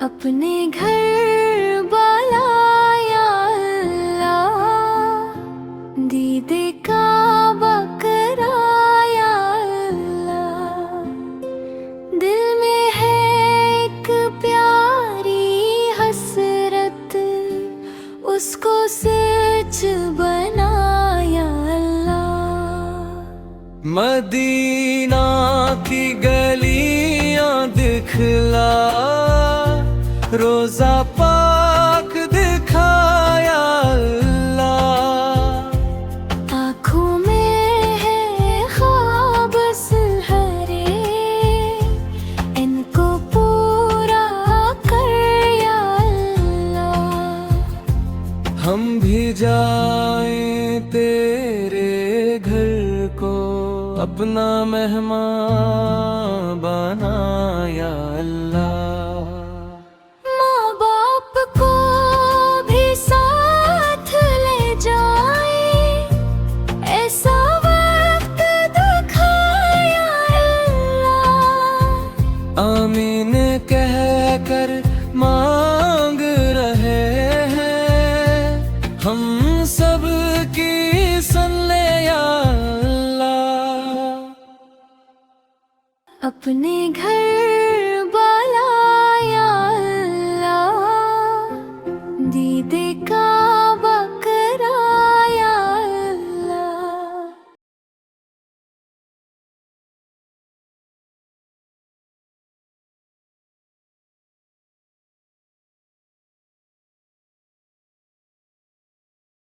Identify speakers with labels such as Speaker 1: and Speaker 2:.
Speaker 1: अपने घर बुलाया अल्लाह, दीदे काबा कराया अल्लाह। दिल में है एक प्यारी हसरत, उसको सच बनाया अल्लाह।
Speaker 2: मदीना की गलियां दिखला, रोजा पाक दिखाया अल्लाह।
Speaker 1: आँखों में है ख्वाब सुनहरे, इनको पूरा कर या अल्लाह।
Speaker 2: हम भी जाएं तेरे घर को अपना मेहमान बनाया अल्लाह। आमीन कह कर मांग रहे हैं हम सब की सुन ले या अल्लाह।
Speaker 1: अपने घर बुलाया अल्लाह, दीदे